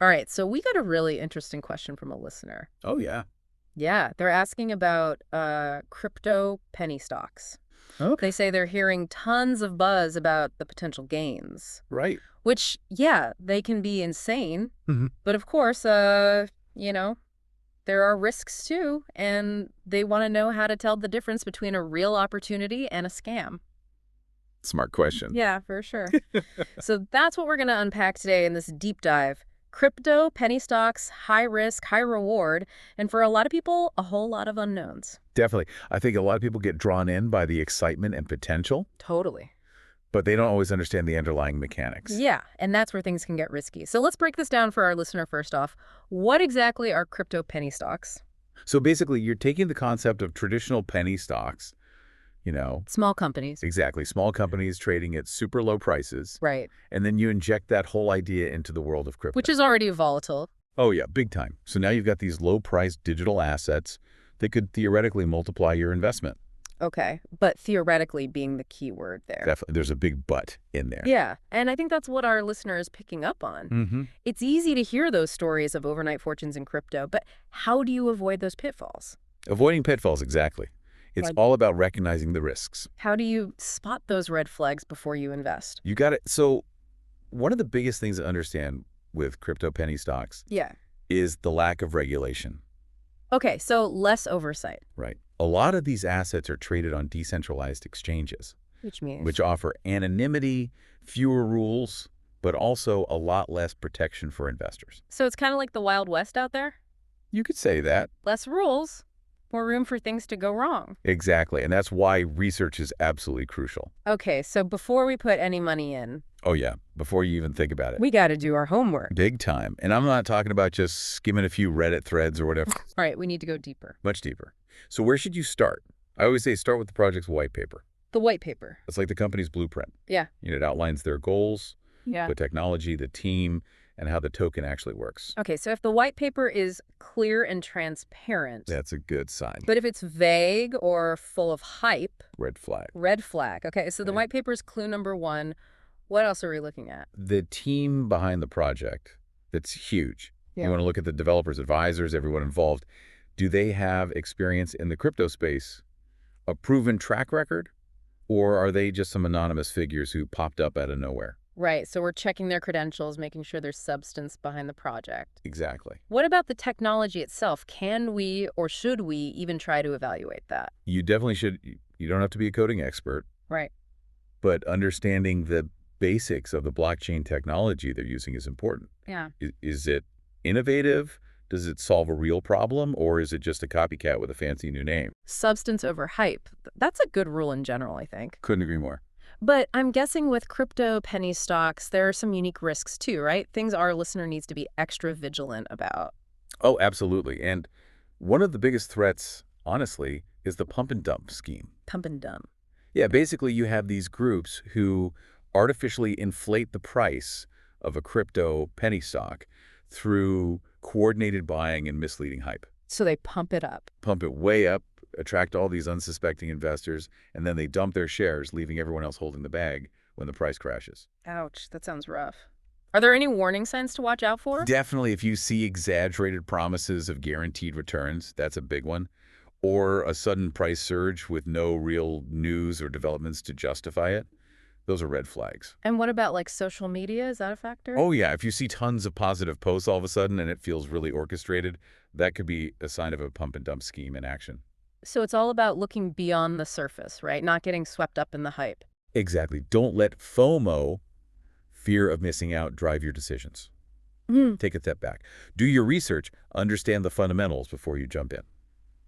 All right, so we got a really interesting question from a listener. Oh, yeah. Yeah, they're asking about crypto penny stocks. Okay. They say they're hearing tons of buzz about the potential gains, Right. which, yeah, they can be insane. Hmm. But of course, you know, there are risks too, and they want to know how to tell the difference between a real opportunity and a scam. Smart question. Yeah, for sure. So that's what we're going to unpack today in this deep dive. Crypto, penny stocks, high risk, high reward, and for a lot of people, a whole lot of unknowns. Definitely. I think a lot of people get drawn in by the excitement and potential, Totally. but they don't always understand the underlying mechanics. Yeah, and that's where things can get risky. So let's break this down for our listener first off. What exactly are crypto penny stocks? So basically, you're taking the concept of traditional penny stocks, you know, Small companies. exactly, small companies trading at super low prices, Right. and then you inject that whole idea into the world of Which crypto. is already volatile. Oh, yeah, big time. So now you've got these low-priced digital assets that could theoretically multiply your investment. Okay, but theoretically being the key word there. Definitely, there's a big but in there. Yeah, and I think that's what our listener is picking up on. Mm-hmm. It's easy to hear those stories of overnight fortunes in crypto, but how do you avoid those pitfalls? Avoiding pitfalls, exactly. It's Like, all about recognizing the risks. how do you spot those red flags before you invest? You got it. So one of the biggest things to understand with crypto penny stocks Yeah. is the lack of regulation, Okay, so less oversight, right? A lot of these assets are traded on decentralized exchanges, which means which offer anonymity, fewer rules, but also a lot less protection for investors. so it's kind of like the Wild West out there. You could say that. Less rules, more room for things to go wrong. Exactly. And that's why research is absolutely crucial. Okay, so before we put any money in, Oh, yeah. Before you even think about it. we got to do our homework. Big time. And I'm not talking about just skimming a few Reddit threads or whatever. All right, we need to go deeper. Much deeper. So where should you start? I always say start with the project's white paper. The white paper. It's like the company's blueprint. Yeah. It outlines their goals, Yeah. the technology, the team, and how the token actually works. Okay, so if the white paper is clear and transparent, That's a good sign. but if it's vague or full of hype, Red flag. red flag. Okay, so the Okay. white paper is clue number one. What else are we looking at? The team behind the project, that's huge. Yeah. You want to look at the developers, advisors, everyone involved. Do they have experience in the crypto space, a proven track record, or are they just some anonymous figures who popped up out of nowhere? Right, so we're checking their credentials, making sure there's substance behind the project. Exactly. What about the technology itself? Can we or should we even try to evaluate that? You definitely should. You don't have to be a coding expert, Right. but understanding the basics of the blockchain technology they're using is important. Yeah. Is it innovative? Does it solve a real problem? Or is it just a copycat with a fancy new name? Substance over hype. That's a good rule in general, I think. Couldn't agree more. But I'm guessing with crypto penny stocks, there are some unique risks too, right? Things our listener needs to be extra vigilant about. Oh, absolutely. And one of the biggest threats, honestly, is the pump and dump scheme. Pump and dump. Yeah, basically you have these groups who artificially inflate the price of a crypto penny stock through coordinated buying and misleading hype. So they pump it up. Pump it way up, attract all these unsuspecting investors, and then they dump their shares, leaving everyone else holding the bag when the price crashes. Ouch, that sounds rough. Are there any warning signs to watch out for? Definitely, if you see exaggerated promises of guaranteed returns, that's a big one, or a sudden price surge with no real news or developments to justify it, those are red flags. And what about like social media? Is that a factor? Oh, yeah, if you see tons of positive posts all of a sudden and it feels really orchestrated, that could be a sign of a pump and dump scheme in action. So it's all about looking beyond the surface, right? Not getting swept up in the hype. Exactly. Don't let FOMO, fear of missing out, drive your decisions. Mm. Take a step back. Do your research. Understand the fundamentals before you jump in.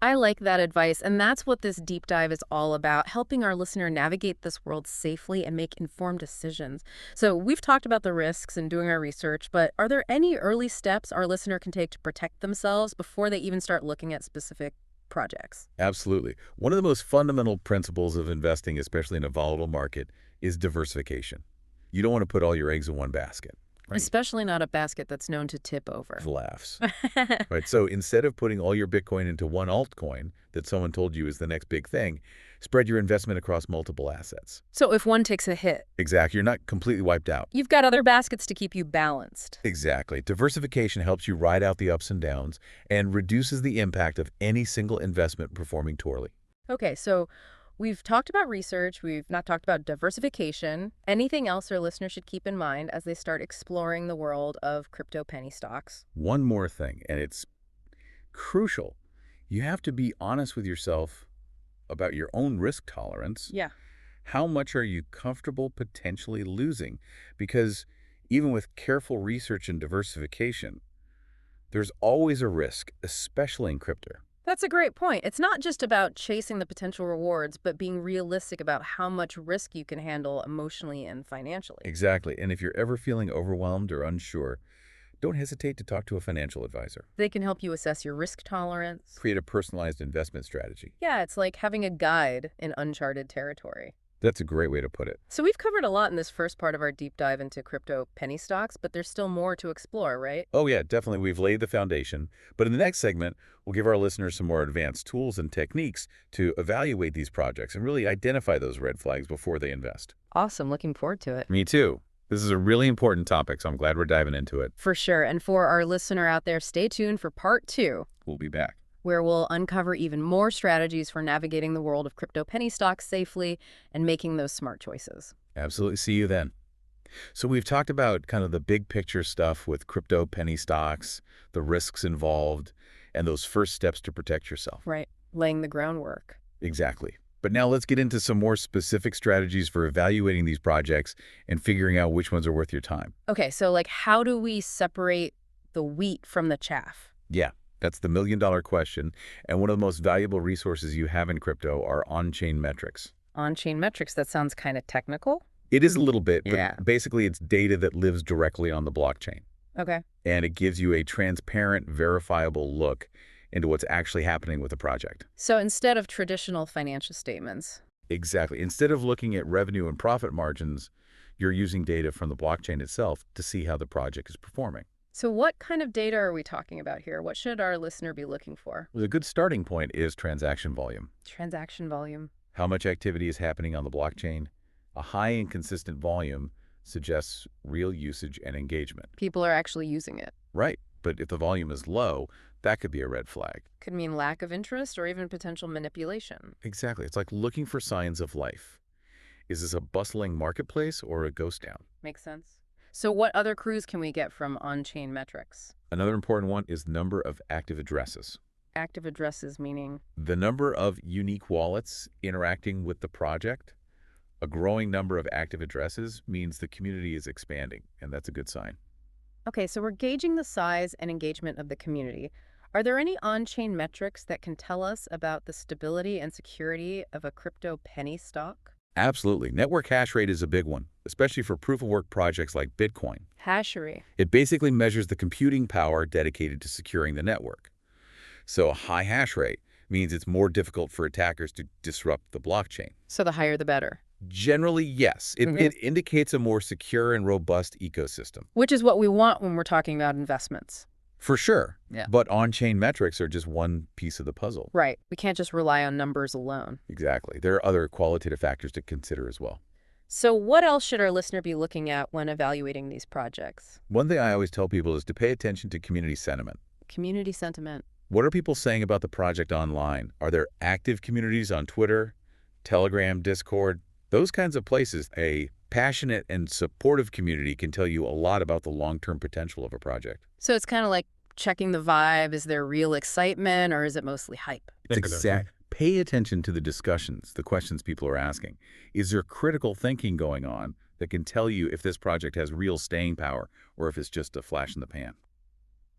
I like that advice, and that's what this deep dive is all about, helping our listener navigate this world safely and make informed decisions. So we've talked about the risks and doing our research, but are there any early steps our listener can take to protect themselves before they even start looking at specific projects? Absolutely. One of the most fundamental principles of investing, especially in a volatile market, is diversification. You don't want to put all your eggs in one basket. Right. Especially not a basket that's known to tip over. Laughs. Right. So instead of putting all your Bitcoin into one altcoin that someone told you is the next big thing, Spread your investment across multiple assets. So if one takes a hit, Exactly. You're not completely wiped out. you've got other baskets to keep you balanced. Exactly. Diversification helps you ride out the ups and downs and reduces the impact of any single investment performing poorly. Okay, so we've talked about research, we've not talked about diversification. Anything else our listeners should keep in mind as they start exploring the world of crypto penny stocks? One more thing, and it's crucial. You have to be honest with yourself about your own risk tolerance. Yeah. How much are you comfortable potentially losing? Because even with careful research and diversification, there's always a risk, especially in crypto. That's a great point. It's not just about chasing the potential rewards, but being realistic about how much risk you can handle emotionally and financially. Exactly. And if you're ever feeling overwhelmed or unsure, don't hesitate to talk to a financial advisor. They can help you assess your risk tolerance. Create a personalized investment strategy. Yeah, it's like having a guide in uncharted territory. That's a great way to put it. So we've covered a lot in this first part of our deep dive into crypto penny stocks, but there's still more to explore, right? Oh yeah, definitely. We've laid the foundation. But in the next segment, we'll give our listeners some more advanced tools and techniques to evaluate these projects and really identify those red flags before they invest. Awesome. Looking forward to it. Me too. This is a really important topic, so I'm glad we're diving into it. For sure. And for our listener out there, stay tuned for part 2, We'll be back. where we'll uncover even more strategies for navigating the world of crypto penny stocks safely and making those smart choices. Absolutely. See you then. So we've talked about kind of the big picture stuff with crypto penny stocks, the risks involved, and those first steps to protect yourself. Right. Laying the groundwork. Exactly. But now let's get into some more specific strategies for evaluating these projects and figuring out which ones are worth your time. Okay, so how do we separate the wheat from the chaff? Yeah, that's the million-dollar question. And one of the most valuable resources you have in crypto are on-chain metrics. On-chain metrics, that sounds kind of technical. It is a little bit, but Yeah. basically it's data that lives directly on the blockchain. Okay. And it gives you a transparent, verifiable look into what's actually happening with the project. So instead of traditional financial statements. Exactly. Instead of looking at revenue and profit margins, you're using data from the blockchain itself to see how the project is performing. So what kind of data are we talking about here? What should our listener be looking for? A good starting point is transaction volume. Transaction volume. How much activity is happening on the blockchain? A high and consistent volume suggests real usage and engagement. People are actually using it. Right. But if the volume is low, that could be a red flag. Could mean lack of interest or even potential manipulation. Exactly. It's like looking for signs of life. Is this a bustling marketplace or a ghost town? Makes sense. So what other clues can we get from on-chain metrics? Another important one is number of active addresses. Active addresses meaning? The number of unique wallets interacting with the project. A growing number of active addresses means the community is expanding, and that's a good sign. Okay, so we're gauging the size and engagement of the community. Are there any on-chain metrics that can tell us about the stability and security of a crypto penny stock? Absolutely. Network hash rate is a big one, especially for proof-of-work projects like Bitcoin. Hashery. It basically measures the computing power dedicated to securing the network. So a high hash rate means it's more difficult for attackers to disrupt the blockchain. So the higher the better. Generally, yes. It indicates a more secure and robust ecosystem. Which is what we want when we're talking about investments. For sure. Yeah. But on-chain metrics are just one piece of the puzzle. Right. We can't just rely on numbers alone. Exactly. There are other qualitative factors to consider as well. So what else should our listener be looking at when evaluating these projects? One thing I always tell people is to pay attention to community sentiment. Community sentiment. What are people saying about the project online? Are there active communities on Twitter, Telegram, Discord? Those kinds of places. A passionate and supportive community can tell you a lot about the long-term potential of a project. So it's kind of like checking the vibe. Is there real excitement or is it mostly hype? Exactly. Pay attention to the discussions, the questions people are asking. Is there critical thinking going on that can tell you if this project has real staying power or if it's just a flash in the pan?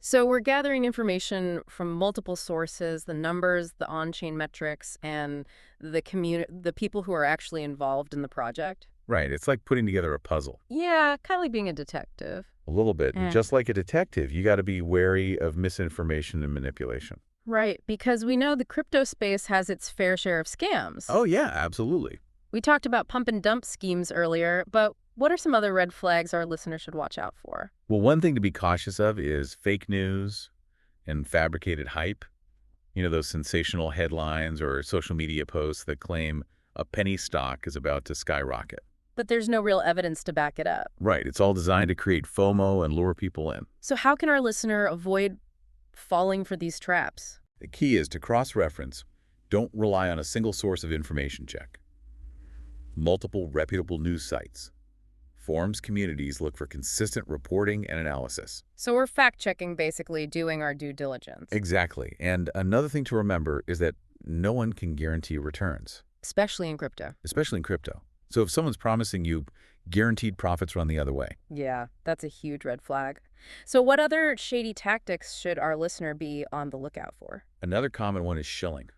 So we're gathering information from multiple sources, the numbers, the on-chain metrics, and the people who are actually involved in the project. Right. It's like putting together a puzzle. Yeah, kind of like being a detective. A little bit. And just like a detective, you got to be wary of misinformation and manipulation. Right, because we know the crypto space has its fair share of scams. Oh, yeah, absolutely. We talked about pump and dump schemes earlier, but what are some other red flags our listeners should watch out for? Well, one thing to be cautious of is fake news and fabricated hype. You know, those sensational headlines or social media posts that claim a penny stock is about to skyrocket. But there's no real evidence to back it up. Right. It's all designed to create FOMO and lure people in. So how can our listener avoid falling for these traps? The key is to cross-reference. Don't rely on a single source of information. Check multiple reputable news sites. Forums communities look for consistent reporting and analysis. So we're fact-checking, basically doing our due diligence. Exactly. And another thing to remember is that no one can guarantee returns, Especially in crypto. especially in crypto. So if someone's promising you guaranteed profits run the other way. Yeah, that's a huge red flag. So what other shady tactics should our listener be on the lookout for? Another common one is shilling,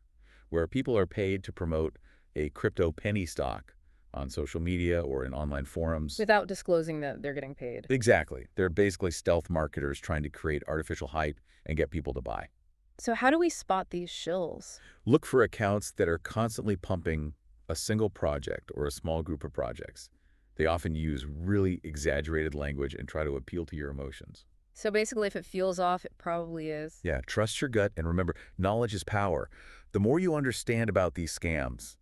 where people are paid to promote a crypto penny stock on social media or in online forums. Without disclosing that they're getting paid. Exactly. They're basically stealth marketers trying to create artificial hype and get people to buy. So how do we spot these shills? Look for accounts that are constantly pumping a single project or a small group of projects. They often use really exaggerated language and try to appeal to your emotions. So basically, if it feels off, it probably is. Yeah, trust your gut, and remember, knowledge is power. The more you understand about these scams,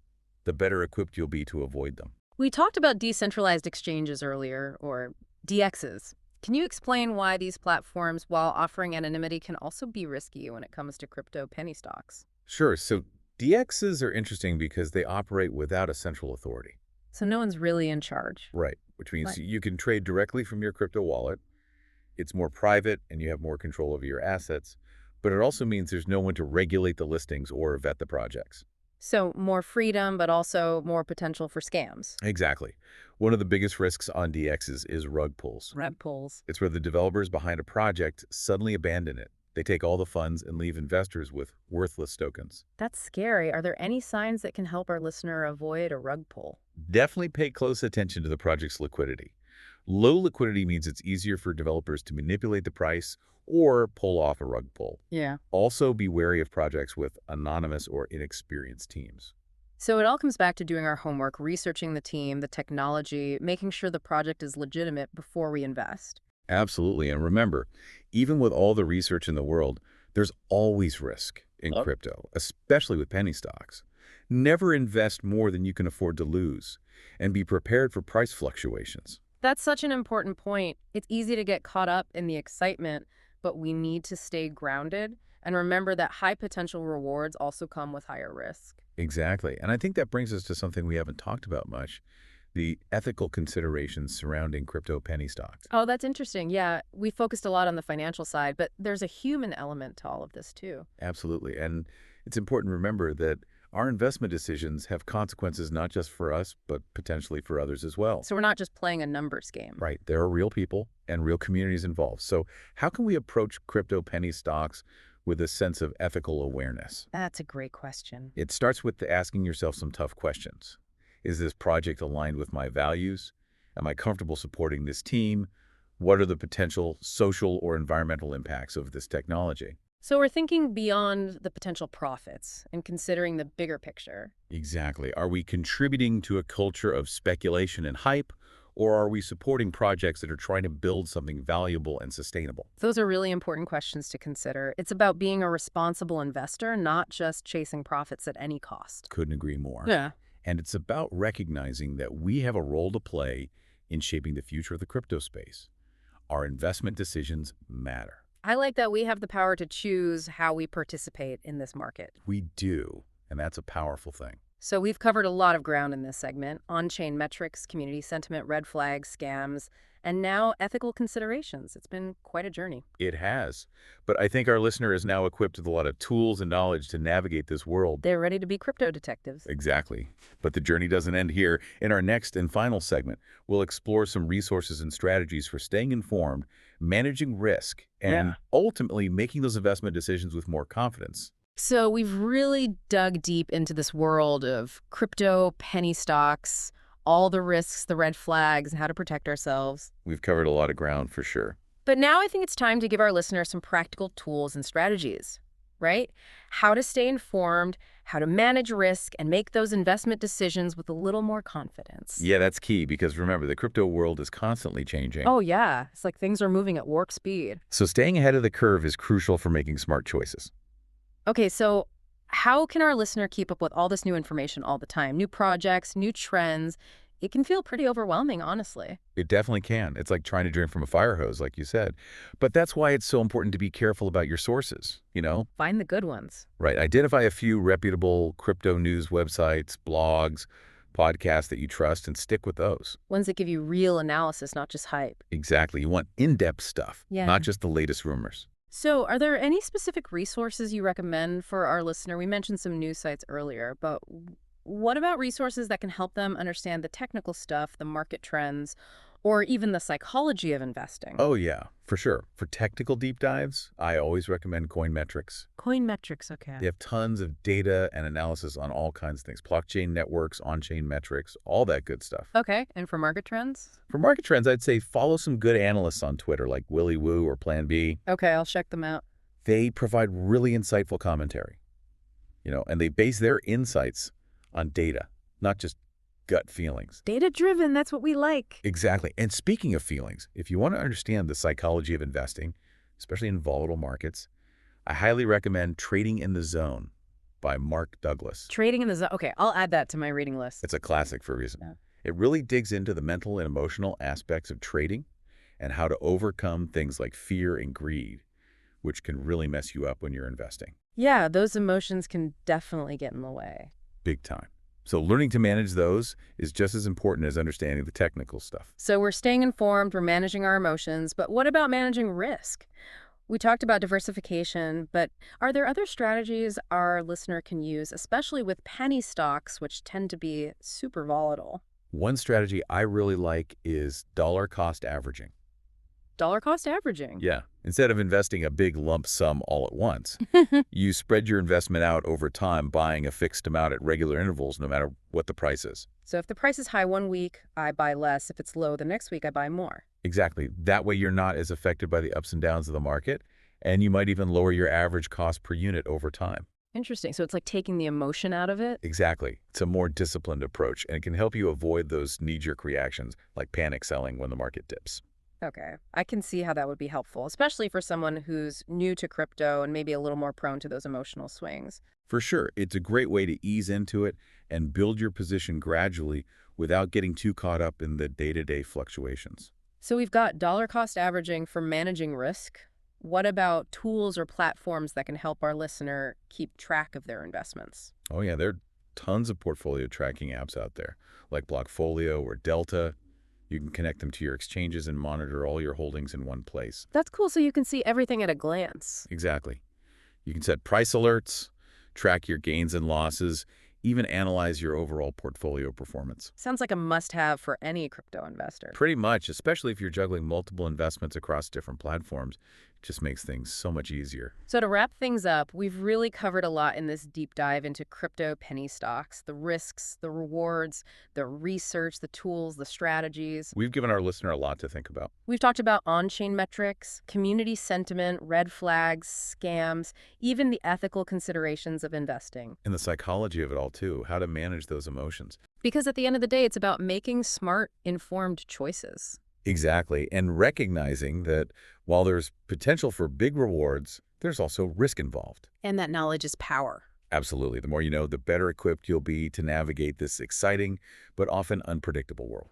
the better equipped you'll be to avoid them. We talked about decentralized exchanges earlier, or DXs. Can you explain why these platforms, while offering anonymity, can also be risky when it comes to crypto penny stocks? Sure, so DXs are interesting because they operate without a central authority. So no one's really in charge. Right, which means Right. you can trade directly from your crypto wallet. It's more private and you have more control over your assets, but it also means there's no one to regulate the listings or vet the projects. So more freedom, but also more potential for scams. Exactly. One of the biggest risks on DXs is rug pulls. Rug pulls. It's where the developers behind a project suddenly abandon it. They take all the funds and leave investors with worthless tokens. That's scary. Are there any signs that can help our listener avoid a rug pull? Definitely pay close attention to the project's liquidity. Low liquidity means it's easier for developers to manipulate the price or pull off a rug pull. Yeah. Also, be wary of projects with anonymous or inexperienced teams. So it all comes back to doing our homework, researching the team, the technology, making sure the project is legitimate before we invest. Absolutely. And remember, even with all the research in the world, there's always risk in crypto, especially with penny stocks. Never invest more than you can afford to lose, and be prepared for price fluctuations. That's such an important point. It's easy to get caught up in the excitement, but we need to stay grounded and remember that high potential rewards also come with higher risk. Exactly. And I think that brings us to something we haven't talked about much, the ethical considerations surrounding crypto penny stocks. Oh, that's interesting. Yeah, we focused a lot on the financial side, but there's a human element to all of this too. Absolutely. And it's important to remember that our investment decisions have consequences not just for us, but potentially for others as well. So we're not just playing a numbers game. Right. There are real people and real communities involved. So how can we approach crypto penny stocks with a sense of ethical awareness? That's a great question. It starts with asking yourself some tough questions. Is this project aligned with my values? Am I comfortable supporting this team? What are the potential social or environmental impacts of this technology? So we're thinking beyond the potential profits and considering the bigger picture. Exactly. Are we contributing to a culture of speculation and hype, or are we supporting projects that are trying to build something valuable and sustainable? Those are really important questions to consider. It's about being a responsible investor, not just chasing profits at any cost. Couldn't agree more. Yeah. And it's about recognizing that we have a role to play in shaping the future of the crypto space. Our investment decisions matter. I like that we have the power to choose how we participate in this market. We do, and that's a powerful thing. So we've covered a lot of ground in this segment: on-chain metrics, community sentiment, red flags, scams, and now ethical considerations. It's been quite a journey. It has. But I think our listener is now equipped with a lot of tools and knowledge to navigate this world. They're ready to be crypto detectives. Exactly. But the journey doesn't end here. In our next and final segment, we'll explore some resources and strategies for staying informed, managing risk, and ultimately making those investment decisions with more confidence. So we've really dug deep into this world of crypto, penny stocks, all the risks, the red flags, and how to protect ourselves. We've covered a lot of ground for sure. But now I think it's time to give our listeners some practical tools and strategies, right? How to stay informed, how to manage risk, and make those investment decisions with a little more confidence. Yeah, that's key because remember, the crypto world is constantly changing. Oh, yeah. It's like things are moving at warp speed. So staying ahead of the curve is crucial for making smart choices. Okay, so how can our listener keep up with all this new information all the time? New projects, new trends. It can feel pretty overwhelming, honestly. It definitely can. It's like trying to drink from a fire hose, like you said. But that's why it's so important to be careful about your sources, Find the good ones. Right. Identify a few reputable crypto news websites, blogs, podcasts that you trust, and stick with those. Ones that give you real analysis, not just hype. Exactly. You want in-depth stuff, Yeah. not just the latest rumors. So, are there any specific resources you recommend for our listener? We mentioned some news sites earlier, but what about resources that can help them understand the technical stuff, the market trends, or even the psychology of investing? Oh, yeah, for sure. For technical deep dives, I always recommend Coinmetrics. Coinmetrics, okay. They have tons of data and analysis on all kinds of things, blockchain networks, on-chain metrics, all that good stuff. Okay, and for market trends? For market trends, I'd say follow some good analysts on Twitter like Willy Woo or Plan B. Okay, I'll check them out. They provide really insightful commentary, and they base their insights on data, not just gut feelings. Data-driven, that's what we like. Exactly. And speaking of feelings, if you want to understand the psychology of investing, especially in volatile markets, I highly recommend Trading in the Zone by Mark Douglas. Trading in the zone. Okay, I'll add that to my reading list. It's a classic for a reason. Yeah. It really digs into the mental and emotional aspects of trading and how to overcome things like fear and greed, which can really mess you up when you're investing. Yeah, those emotions can definitely get in the way. Big time. So learning to manage those is just as important as understanding the technical stuff. So we're staying informed, we're managing our emotions, but what about managing risk? We talked about diversification, but are there other strategies our listener can use, especially with penny stocks, which tend to be super volatile? One strategy I really like is dollar cost averaging. Dollar cost averaging. Yeah. Instead of investing a big lump sum all at once, you spread your investment out over time, buying a fixed amount at regular intervals, no matter what the price is. So if the price is high one week, I buy less. If it's low the next week, I buy more. Exactly. That way you're not as affected by the ups and downs of the market, and you might even lower your average cost per unit over time. Interesting. So it's like taking the emotion out of it? Exactly. It's a more disciplined approach, and it can help you avoid those knee-jerk reactions like panic selling when the market dips. Okay. I can see how that would be helpful, especially for someone who's new to crypto and maybe a little more prone to those emotional swings. For sure, it's a great way to ease into it and build your position gradually without getting too caught up in the day-to-day fluctuations. So we've got dollar cost averaging for managing risk. What about tools or platforms that can help our listener keep track of their investments? Oh yeah, there are tons of portfolio tracking apps out there, like Blockfolio or Delta. You can connect them to your exchanges and monitor all your holdings in one place. That's cool, so you can see everything at a glance. Exactly. You can set price alerts, track your gains and losses, even analyze your overall portfolio performance. Sounds like a must-have for any crypto investor. Pretty much, especially if you're juggling multiple investments across different platforms, it just makes things so much easier. So to wrap things up, we've really covered a lot in this deep dive into crypto penny stocks, the risks, the rewards, the research, the tools, the strategies. We've given our listener a lot to think about. We've talked about on-chain metrics, community sentiment, red flags, scams, even the ethical considerations of investing. And the psychology of it all, too, how to manage those emotions. Because at the end of the day, it's about making smart, informed choices. Exactly, and recognizing that while there's potential for big rewards, there's also risk involved. And that knowledge is power. Absolutely. The more you know, the better equipped you'll be to navigate this exciting but often unpredictable world.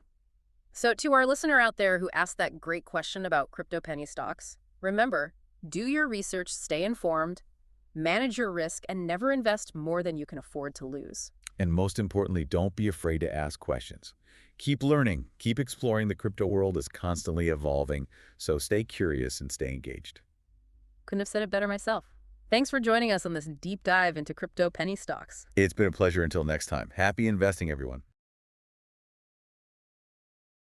So to our listener out there who asked that great question about crypto penny stocks, remember, do your research, stay informed, manage your risk, and never invest more than you can afford to lose. And most importantly, don't be afraid to ask questions. Keep learning, keep exploring. The crypto world is constantly evolving, so stay curious and stay engaged. Couldn't have said it better myself. Thanks for joining us on this deep dive into crypto penny stocks. It's been a pleasure until next time. Happy investing, everyone.